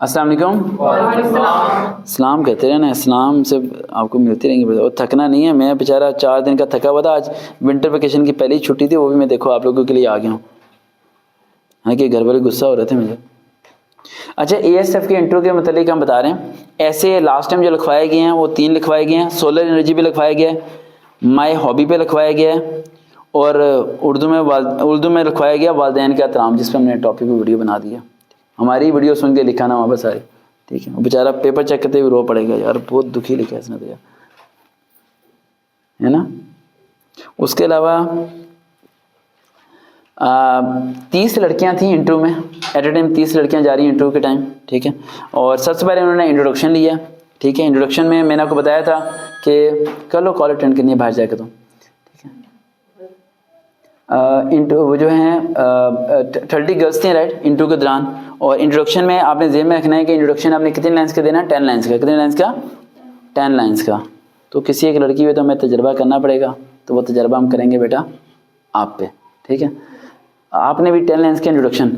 अस्सलाम वालेकुम। सलाम कहते रहे ना, इस्लाम से आपको मिलती रहेंगी और थकना नहीं है। मैं बेचारा 4 दिन का थका हुआ था। आज विंटर वेकेशन की पहली छुट्टी थी, वो भी मैं देखो आप लोगों के लिए आ गया हूँ। हालांकि घर वाले गुस्सा हो रहे थे मुझे। अच्छा, ASF के इंट्रो के मतलब हम बता रहे हैं। ऐसे लास्ट टाइम जो लिखवाए गए हैं वो 3 लिखवाए गए हैं। सोलर एनर्जी पे लिखवाया गया है, माई हॉबी पे लिखवाया गया है, और उर्दू में लिखवाया गया वालिदैन का एहतराम, जिस पर हमने टॉपिक की वीडियो बना दिया। हमारी वीडियो सुन के लिखा ना वहाँ पर सारे, ठीक है। वो बेचारा पेपर चेक करते हुए रो पड़ेगा, यार बहुत दुखी लिखा है इसने तो यार, है ना। उसके अलावा 30 लड़कियां थी इंटरव्यू में, एट ए टाइम 30 लड़कियां जा रही हैं इंटरव्यू के टाइम, ठीक है। और सबसे पहले उन्होंने इंट्रोडक्शन लिया, ठीक है। इंट्रोडक्शन में मैंने आपको बताया था कि कर लो, कॉल अटेंड करनी है बाहर जाकर, तो ठीक है। वो जो हैं 30 गर्ल्स थी राइट इंटरव्यू के दौरान। और इंट्रोडक्शन में आपने ज़हन में रखना है कि इंट्रोडक्शन आपने कितने लाइन्स का देना है, 10 लाइन्स का। कितने लाइन्स का? 10 लाइन्स का। तो किसी एक लड़की पे तो हमें तजर्बा करना पड़ेगा, तो वो तजर्बा हम करेंगे बेटा आप पे, ठीक है। आपने भी 10 लाइन्स का इंट्रोडक्शन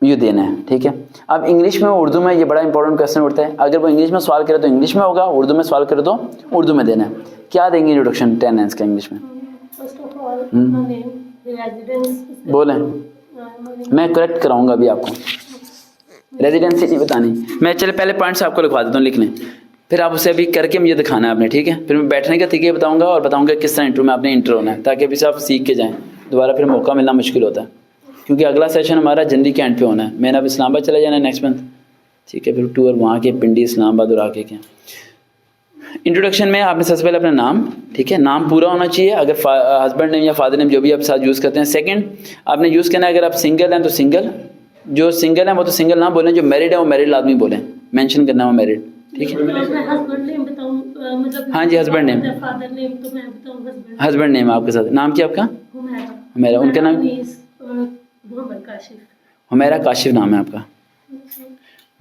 ये देना है, ठीक है। अब इंग्लिश में उर्दू में ये बड़ा इंपॉर्टेंट क्वेश्चन उठता है। अगर वो इंग्लिश में सवाल करे तो इंग्लिश में होगा, उर्दू में सवाल करे तो उर्दू में देना है। क्या देंगे इंट्रोडक्शन 10 लाइन्स का इंग्लिश में? बोलें, मैं करेक्ट कराऊंगा अभी आपको। रेजिडेंसी नहीं बतानी, मैं चले पहले पॉइंट्स आपको लिखवा देता हूँ, लिख लें, फिर आप उसे अभी करके मुझे दिखाना है आपने, ठीक है। फिर मैं बैठने का तरीके बताऊंगा और बताऊंगा किस तरह इंटरव्यू में आपने इंटर होना है, ताकि अभी से आप सीख के जाएं। दोबारा फिर मौका मिलना मुश्किल होता है, क्योंकि अगला सेशन हमारा जनवरी के एंड पे होना है। मैंने अब इस्लामाबाद चला जाना है नेक्स्ट मंथ, ठीक है। फिर टूर वहाँ के पिंडी, इस्लामाबाद और आके क्या। इंट्रोडक्शन में आपने सबसे पहले अपना नाम, ठीक है, नाम पूरा होना चाहिए, अगर हस्बैंड नेम या फादर नेम जो भी आप साथ यूज़ करते हैं। सेकंड आपने यूज़ करना है, अगर आप सिंगल हैं तो सिंगल, जो सिंगल हैं वो तो सिंगल ना बोलें, जो मैरिड है वो मैरिड आदमी बोलें, मेंशन करना है वो मैरिड, ठीक है। हाँ जी, हस्बैंड नेम, हस्बैंड नेम आपके साथ। नाम क्या आपका? हुमैरा। उनका नाम? हुमैरा काशिफ नाम है आपका।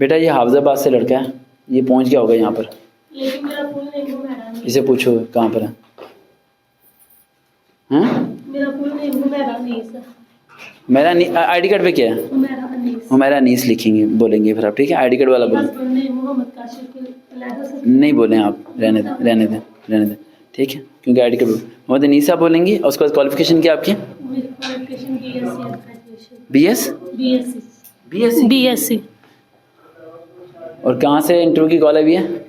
बेटा ये हाफिजाबाद से लड़का है, ये पहुँच गया होगा यहाँ पर। इसे पूछो कहाँ पर है। मेरा आईडी कार्ड पे क्या है? हुमैरा अनीस लिखेंगे, बोलेंगे फिर आप, ठीक है। आईडी कार्ड वाला बोलें, नहीं बोलें आप, रहने दें, ठीक है, क्योंकि आईडी कार्ड मोहम्मद अनीसा बोलेंगी। और उसके बाद क्वालिफिकेशन क्या आपकी? BSc। और कहाँ से इंटरव्यू की कॉल आई है?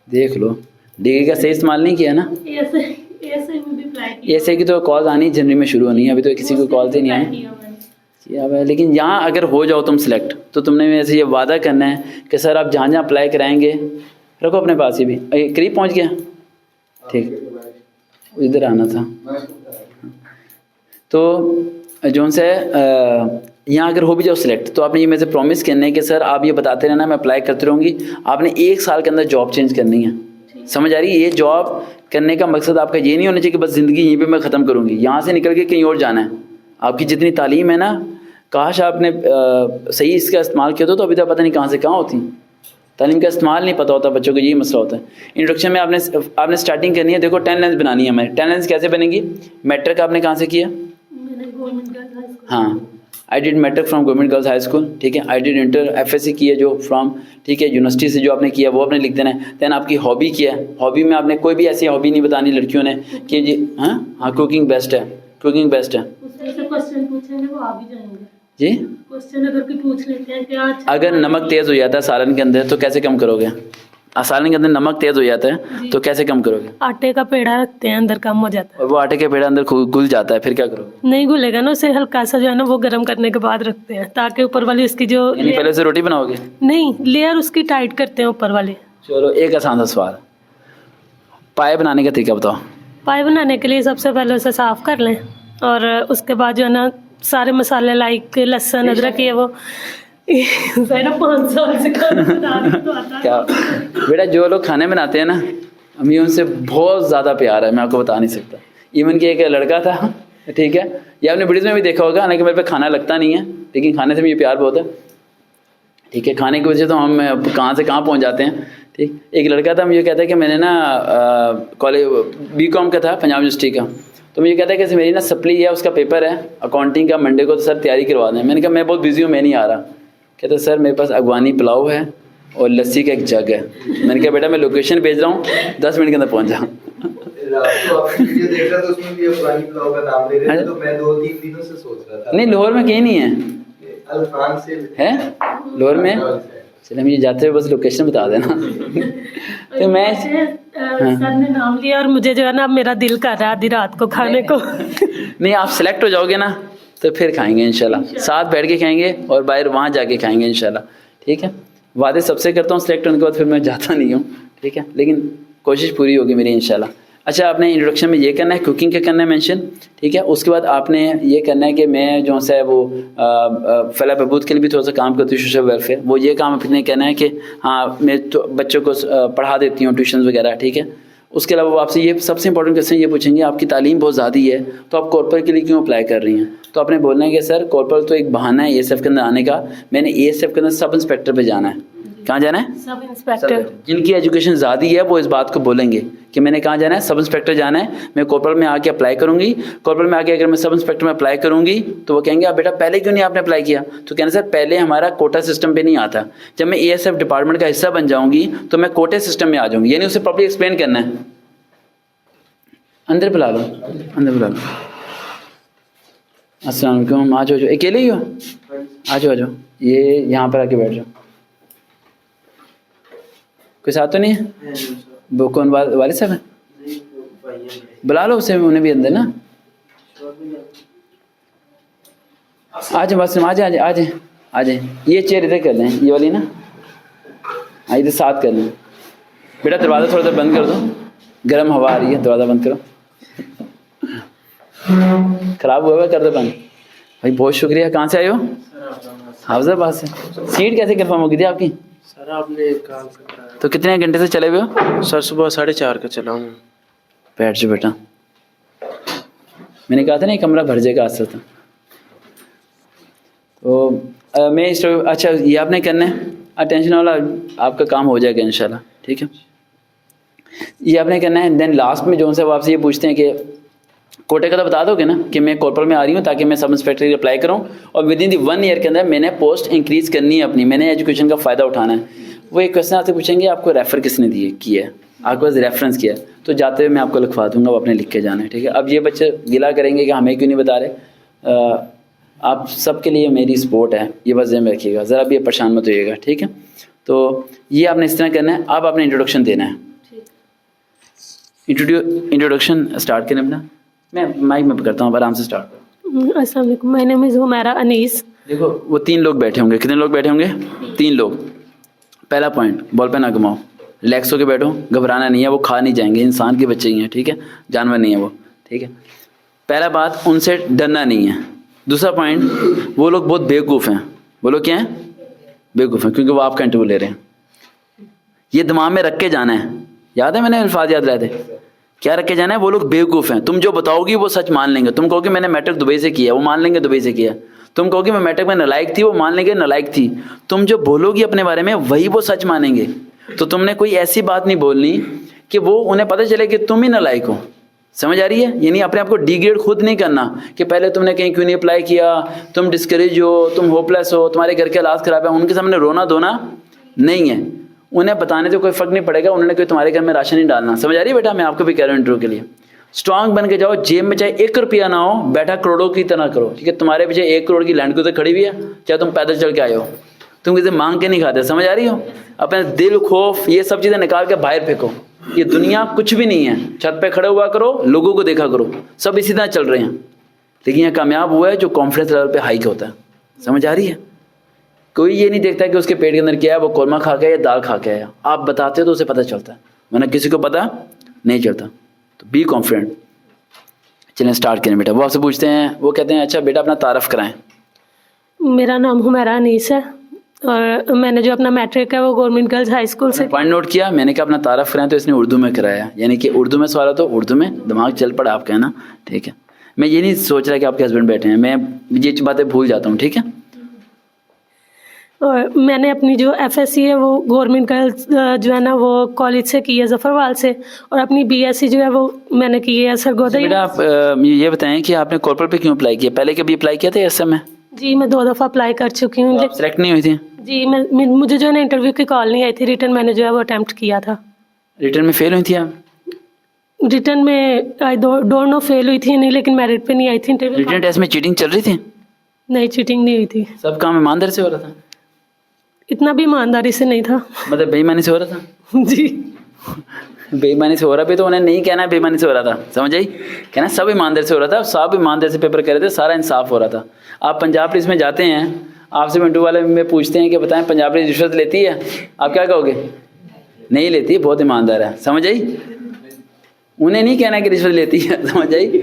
देख लो, डिग्री का सही इस्तेमाल नहीं किया ना। ऐसे की तो कॉल आनी जनवरी में शुरू होनी है, अभी तो किसी को कॉल से नहीं आई। लेकिन यहाँ अगर हो जाओ तुम सिलेक्ट, तो तुमने वैसे ये वादा करना है कि सर आप जहाँ जहाँ अप्लाई कराएंगे, रखो अपने पास ही भी। करीब पहुँच गया, ठीक, इधर आना था। तो जोन से यहाँ अगर हो भी जाओ सिलेक्ट, तो आपने ये मेरे से प्रॉमिस करना है कि सर आप ये बताते रहना, मैं अप्लाई करती रहूँगी। आपने 1 साल के अंदर जॉब चेंज करनी है, समझ आ रही है? ये जॉब करने का मकसद आपका ये नहीं होना चाहिए कि बस ज़िंदगी यहीं पे मैं ख़त्म करूँगी, यहाँ से निकल के कहीं और जाना है। आपकी जितनी तालीम है ना, काश आपने सही इसका इस्तेमाल किया तो अभी तक पता नहीं कहाँ से कहाँ होती। तालीम का इस्तेमाल नहीं पता होता बच्चों को, यही मसला होता है। इंट्रोडक्शन में आपने स्टार्टिंग करनी है। देखो 10 लाइन्स बनानी है हमें। 10 लाइन्स कैसे बनेगी? मैट्रिक आपने कहाँ से किया? हाँ, I did matric from government girls high school, ठीक है। आई डिड इंटर FSC किया जो फ्रॉम, ठीक है, यूनिवर्सिटी से जो आपने किया वो आपने लिख देना है। दैन आपकी हॉबी क्या है? हॉबी में आपने कोई भी ऐसी हॉबी नहीं बतानी लड़कियों ने कि जी हाँ कुकिंग बेस्ट है, कुकिंग बेस्ट है। क्वेश्चन पूछेंगे वो आ भी जाएंगे जी। क्वेश्चन अगर कोई पूछ लेते हैं क्या, अगर नमक तेज़ हो जाता है सालन के अंदर तो कैसे कम करोगे? सालन के अंदर नमक तेज हो जाता है तो कैसे कम करोगे? आटे का पेड़ा रखते हैं, अंदर कम हो जाता है। और वो आटे का पेड़ा अंदर घुल जाता है, फिर क्या करोगे? नहीं घुलेगा ना, उसे हल्का सा जो है ना वो गर्म करने के बाद रखते हैं, ताकि ऊपर वाली उसकी जो पहले से रोटी बनाओगे? नहीं, लेयर उसकी टाइट करते हैं ऊपर वाले। चलो एक आसान सा सवाल, पाए बनाने का तरीका बताओ। पाए बनाने के लिए सबसे पहले उसे साफ कर लें, और उसके बाद जो है ना सारे मसाले लाइक लहसुन अदरक ये वो 500 से क्या बेटा, जो लोग खाने बनाते हैं ना, हमें उनसे बहुत ज़्यादा प्यार है, मैं आपको बता नहीं सकता। इवन कि एक लड़का था, ठीक है, ये आपने वीडियोज़ में भी देखा होगा, हालांकि मेरे पे खाना लगता नहीं है, लेकिन खाने से मुझे प्यार बहुत है, ठीक है। खाने की वजह से तो हम कहाँ से कहाँ पहुँच जाते हैं, ठीक। एक लड़का था, मुझे कहता है कि मैंने ना कॉलेज BCom का था, पंजाब यूनिवर्सिटी का, तो मुझे कहता है कि मेरी ना सप्ली है, उसका पेपर है अकाउंटिंग का, मंडे को, तो सर तैयारी करवा दें। मैंने कहा मैं बहुत बिजी हूँ, मैं नहीं आ रहा। कहते सर मेरे पास अगवानी पुलाव है और लस्सी का एक जग है। मैंने कहा बेटा मैं लोकेशन भेज रहा हूँ, 10 मिनट के अंदर पहुँच जा। देख रहा था उसमें भी अफगानी पुलाव का नाम ले रहे थे, तो मैं 2-3 दिनों से सोच रहा था। नहीं लाहौर में कहीं नहीं है, अल्फान से है लाहौर में। चलिए मुझे जाते हुए बस लोकेशन बता देना। तो मैं सर ने नाम लिया और मुझे जो है ना मेरा दिल कर रहा है आधी रात को खाने को। नहीं आप सेलेक्ट हो जाओगे ना तो फिर खाएंगे इंशाल्लाह, साथ बैठ के खाएंगे और बाहर वहाँ जाके खाएंगे इंशाल्लाह, ठीक है। वादे सबसे करता हूँ, सेलेक्ट होने के बाद फिर मैं जाता नहीं हूँ, ठीक है, लेकिन कोशिश पूरी होगी मेरी इंशाल्लाह। अच्छा आपने इंट्रोडक्शन में ये करना है, कुकिंग का करना है मेंशन, ठीक है। उसके बाद आपने ये करना है कि मैं जो सा है वो फलाह बहबूद के लिए भी थोड़ा सा काम करती हूँ, सोशल वेलफेयर, वो ये काम अपने कहना है कि हाँ मैं तो बच्चों को पढ़ा देती हूँ ट्यूशन वगैरह, ठीक है। उसके अलावा वो आपसे ये सबसे इंपॉर्टेंट क्वेश्चन ये पूछेंगे आपकी तालीम बहुत ज़्यादा है तो आप कॉर्पोरेट के लिए क्यों अप्लाई कर रही हैं। तो आपने बोलना है कि सर कॉर्पोरेट तो एक बहाना है ASF के अंदर आने का, मैंने ASF के अंदर सब इंस्पेक्टर पे जाना है। कहाँ जाना है? Sub inspector. जिनकी एजुकेशन ज़्यादा है वो इस बात को बोलेंगे कि मैंने कहाँ जाना है, सब इंस्पेक्टर जाना है, मैं कॉर्पोरेट में आके अप्लाई करूंगी। कॉर्पोरेट में आके अगर मैं सब इंस्पेक्टर में अप्लाई करूंगी तो वो कहेंगे आप बेटा पहले क्यों नहीं आपने अप्लाई किया। तो कहना सर पहले हमारा कोटा सिस्टम पे नहीं आता, जब मैं ASF डिपार्टमेंट का हिस्सा बन जाऊंगी तो मैं कोटे सिस्टम में आ जाऊंगी। यानी उसे प्रॉपर्ली एक्सप्लेन करना है। अंदर बुला लो, अंदर बुला लो। अस्सलाम वालेकुम, आ जाओ, अकेले ही हो? आ जाओ, आ जाओ, ये यहाँ पर आके बैठ जाओ। कोई साथ तो नहीं है? वो कौन वाले साहब है? बुला लो उसे, उन्हें भी अंदर ना। आ जाए बस, आ जाए आ जाए आ जाए। ये चेयर इधर कर लें, ये वाली ना, हाँ इधर साथ कर लें। बेटा दरवाज़ा थोड़ा सा बंद कर दो, गर्म हवा आ रही है, दरवाज़ा बंद करो। खराब हुआ है, कर दो बंद। भाई बहुत शुक्रिया। कहाँ से आए हो? हाफिजाबाद से। सीट कैसे कंफर्म हो गई थी आपकी? सर आपने काम कराया। तो कितने घंटे से चले हुए हो? सर सुबह 4:30 का चला हूँ। बैठ जाओ बेटा, मैंने कहा था ना ये कमरा भर जाएगा आज था। तो मैं इस अच्छा ये आपने करना है, टेंशन वाला आपका काम हो जाएगा इंशाल्लाह, ठीक है। ये आपने करना है। देन लास्ट में जो है वो आपसे ये पूछते हैं कि कोटे का तो बता दोगे ना कि मैं कॉर्पोरेट में आ रही हूँ ताकि मैं सब इंस्पेक्टर के लिए अप्लाई करूँ और विद इन दी 1 ईयर के अंदर मैंने पोस्ट इंक्रीज़ करनी है अपनी, मैंने एजुकेशन का फ़ायदा उठाना है। वो एक क्वेश्चन आपसे पूछेंगे आपको रेफ़र किसने दिए किया है, आपके पास रेफरेंस किया है, तो जाते हुए मैं आपको लिखवा दूंगा, वो अपने लिख के जाना है, ठीक है। अब ये बच्चे गिला करेंगे कि हमें क्यों नहीं बता रहे, आप सबके लिए मेरी सपोर्ट है, ये बस ध्यान में रखिएगा, ज़रा भी परेशान मत होइएगा, ठीक है। तो ये आपने इस तरह करना है। अब आपने इंट्रोडक्शन देना है, इंट्रोडक्शन स्टार्ट करें अपना। मैं माइक में करता हूँ, आराम से स्टार्ट करो। अस्सलाम वालेकुम, my name is Humaira Anees. देखो वो 3 लोग बैठे होंगे, कितने लोग बैठे होंगे? 3 लोग। पहला पॉइंट, बॉल पे ना घुमाओ, रिलैक्स होके बैठो, घबराना नहीं है, वो खा नहीं जाएंगे, इंसान के बच्चे ही हैं, ठीक है, जानवर नहीं है वो, ठीक है। पहला बात, उनसे डरना नहीं है। दूसरा पॉइंट, वो लोग बहुत बेवकूफ़ हैं। वो लोग क्या हैं? बेवकूफ़ हैं, क्योंकि वो आपका इंटरव्यू ले रहे हैं। ये दिमाग में रख के जाना है। याद है मैंने अल्फाज याद रहे थे, क्या रख के जाना है? वो लोग बेवकूफ़ हैं, तुम जो बताओगी वो सच मान लेंगे। तुम कहोगे मैंने मैट्रिक दुबई से किया, वो मान लेंगे दुबई से किया। तुम कहोगे मैं मैट्रिक में नालायक थी, वो मान लेंगे नालायक थी। तुम जो बोलोगी अपने बारे में वही वो सच मानेंगे। तो तुमने कोई ऐसी बात नहीं बोलनी कि वो उन्हें पता चले कि तुम ही नालायक हो। समझ आ रही है? यानी अपने आप को डिग्रेड खुद नहीं करना कि पहले तुमने कहीं क्यों नहीं अप्लाई किया, तुम डिस्करेज हो, तुम होपलेस हो, तुम्हारे घर के हालात ख़राब है। उनके सामने रोना धोना नहीं है, उन्हें बताने से कोई फ़र्क नहीं पड़ेगा। उन्होंने कोई तुम्हारे घर में राशन नहीं डालना। समझ आ रही है बेटा? मैं आपको भी कह रहा हूँ इंटरव्यू के लिए स्ट्रांग बन के जाओ। जेब में चाहे 1 रुपया ना हो, बैठा करोड़ों की तरह करो, ठीक है। तुम्हारे पीछे 1 करोड़ की लैंड क्रूज़र खड़ी हुई है, चाहे तुम पैदल चल के आए हो, तुम किसी मांग के नहीं खाते। समझ आ रही हो? अपने दिल, खौफ, ये सब चीज़ें निकाल के बाहर फेंको। ये दुनिया कुछ भी नहीं है। छत पे खड़े हुआ करो, लोगों को देखा करो, सब इसी तरह चल रहे हैं। लेकिन यह कामयाब हुआ है जो कॉन्फिडेंस लेवल पे हाई होता है। समझ आ रही है? कोई ये नहीं देखता कि उसके पेट के अंदर क्या है, वो कौरमा खा के या दाल खा के आया। आप बताते हो तो उसे पता चलता है, वरना किसी को पता नहीं चलता। तो बी कॉन्फिडेंट। चलें स्टार्ट करें बेटा। वो आपसे पूछते हैं, वो कहते हैं अच्छा बेटा अपना तारफ़ कराएं। मेरा नाम हुमैरा अनीस है और मैंने जो अपना मैट्रिक है वो गवर्नमेंट गर्ल्स हाई स्कूल से। पॉइंट नोट किया, मैंने कहा अपना तारफ़ कराएं तो इसने उर्दू में कराया, यानी कि उर्दू में सवाल हो तो उर्दू में दिमाग चल पड़ा आपका, है ना, ठीक है। मैं ये नहीं सोच रहा कि आपके हस्बैंड बैठे हैं, मैं ये बातें भूल जाता हूँ, ठीक है। और मैंने अपनी जो FSC है वो गवर्नमेंट गर्ल्स जो है ना वो कॉलेज से की है, जफरवाल से, और अपनी BSc जो है वो मैंने की है सरगोदा। बेटा आप ये बताएं कि आपने कॉर्पोरेट पे क्यों अप्लाई किया? पहले कभी अप्लाई किया था SM में? जी मैं 2 दफ़ा अप्लाई कर चुकी हूँ। सेलेक्ट नहीं हुई थी? जी मुझे जो है ना इंटरव्यू की कॉल नहीं आई थी, रिटर्न मैंने जो है वो अटैम्प्ट किया था। रिटर्न में फेल हुई थी आप? रिटर्न में आई डोंट नो फेल हुई थी नहीं, लेकिन मेरिट पे नहीं आई थी इंटरव्यू। रिटर्न टेस्ट में चीटिंग चल रही थी? नहीं, चीटिंग नहीं हुई थी। सब काम ईमानदारी से हो रहा था? इतना भी ईमानदारी से नहीं था। मतलब बेईमानी से हो रहा था? जी बेईमानी से हो रहा भी तो उन्हें नहीं कहना बेईमानी से हो रहा था, समझ आई? कहना सब ईमानदारी से हो रहा था, सब ईमानदारी से पेपर कर रहे थे, सारा इंसाफ हो रहा था। आप पंजाब पुलिस में जाते हैं, आपसे मिंटू वाले में पूछते हैं कि बताएं पंजाब पुलिस रिश्वत लेती है, आप क्या कहोगे? नहीं लेती, बहुत ईमानदार है, समझ आई? उन्हें नहीं कहना कि रिश्वत लेती है, समझ आई?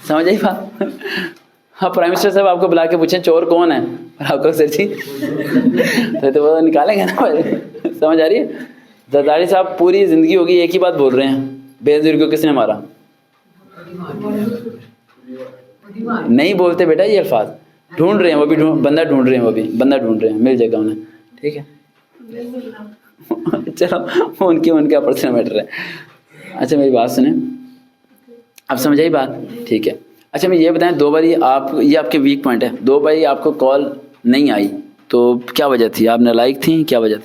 समझ आई बात? हाँ, प्राइम मिनिस्टर साहब आपको बुला के पूछें चोर कौन है, और आपको सर जी तो वो निकालेंगे ना, समझ आ रही है? जरदारी साहब पूरी ज़िंदगी होगी एक ही बात बोल रहे हैं, बेनज़ीर को किसने मारा? नहीं बोलते बेटा ये अल्फाज, ढूंढ रहे हैं वो भी, बंदा ढूंढ रहे हैं वो भी, बंदा ढूंढ रहे हैं, मिल जाएगा उन्हें, ठीक है? चलो उनका पर्सनल मैटर है। अच्छा मेरी बात सुने, आप समझ आई बात? ठीक है। अच्छा मैं ये बताएं, 2 बार ये आपके वीक पॉइंट है, 2 बार आपको कॉल नहीं आई, तो क्या वजह थी? आप नालायक थी, क्या वजह थी?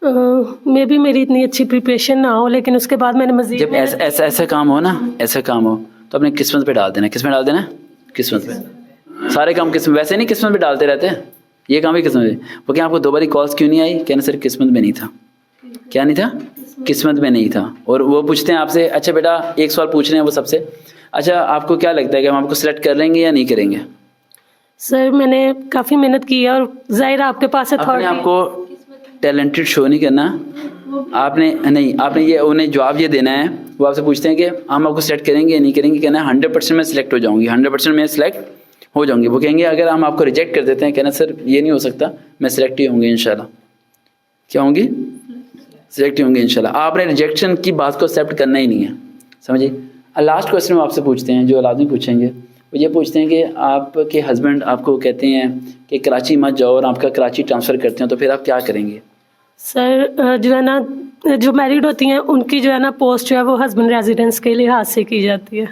मे भी मेरी इतनी अच्छी प्रिपरेशन ना हो, लेकिन उसके बाद मैंने मज़ीद जब ऐसा काम हो ना, ऐसा काम हो तो अपने किस्मत पे डाल देना। किस्मत डाल देना, किस्मत पे। सारे काम किस्मत, वैसे नहीं किस्मत पे डालते रहते हैं, ये काम भी किस्मत पे। वो क्या आपको 2 बार कॉल्स क्यों नहीं आई? कहना सर किस्मत में नहीं था। क्या नहीं था? किस्मत में नहीं था। और वो पूछते हैं आपसे, अच्छा बेटा एक सवाल पूछ रहे हैं वो सबसे, अच्छा आपको क्या लगता है कि हम आपको सिलेक्ट कर लेंगे या नहीं करेंगे? सर मैंने काफ़ी मेहनत की है, और जाहिर है आपके पास अपने आपको टैलेंटेड शो नहीं करना आपने ये उन्हें जवाब ये देना है। वो आपसे पूछते हैं कि हम आपको सिलेक्ट करेंगे या नहीं करेंगे, कहना है 100% मैं सिलेक्ट हो जाऊंगी, 100% मैं सिलेक्ट हो जाऊंगी। वो कहेंगे अगर हम आपको रिजेक्ट कर देते हैं, कहना सर ये नहीं हो सकता, मैं सिलेक्ट ही होंगी इंशाल्लाह। क्या होंगी? सिलेक्ट ही होंगे इंशाल्लाह। आपने रिजेक्शन की बात को एक्सेप्ट करना ही नहीं है, समझिए। लास्ट क्वेश्चन वो आपसे पूछते हैं, जो लाजमी पूछेंगे, वो ये पूछते हैं कि आपके हस्बैंड आपको कहते हैं कि कराची मत जाओ और आपका कराची ट्रांसफ़र करते हैं, तो फिर आप क्या करेंगे? सर जो है ना, जो मैरिड होती हैं उनकी जो है ना पोस्ट जो है वो हस्बैंड रेजिडेंस के लिहाज से की जाती है।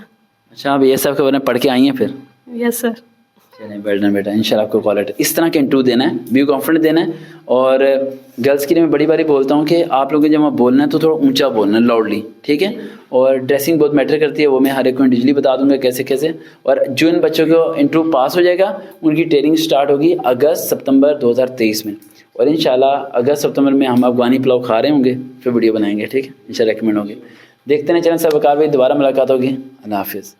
अच्छा आप ये सब खबरें पढ़ के आई हैं फिर? Yes sir. चलें बेटा इंशाल्लाह आपको कॉल लेटर इस तरह के इंटरव्यू देना है, बी कॉन्फिडेंट देना है। और गर्ल्स के लिए मैं बड़ी बारी बोलता हूँ कि आप लोगों को जब बोलना है तो थोड़ा ऊंचा बोलना है, लाउडली, ठीक है? और ड्रेसिंग बहुत मैटर करती है, वो मैं हर एक को इंडिविजुअली बता दूंगा कैसे कैसे। और जिन बच्चों को इंटरव्यू पास हो जाएगा उनकी ट्रेनिंग स्टार्ट होगी अगस्त-सितंबर 2023 में, और इंशाल्लाह अगस्त-सितंबर में हम अफगानी पुलाव खा रहे होंगे, फिर वीडियो बनाएंगे, ठीक है? इंशाल्लाह रेकमेंड होंगे। देखते हैं चैनल से वकार भाई, दोबारा मुलाकात होगी। अल्लाह हाफिज़।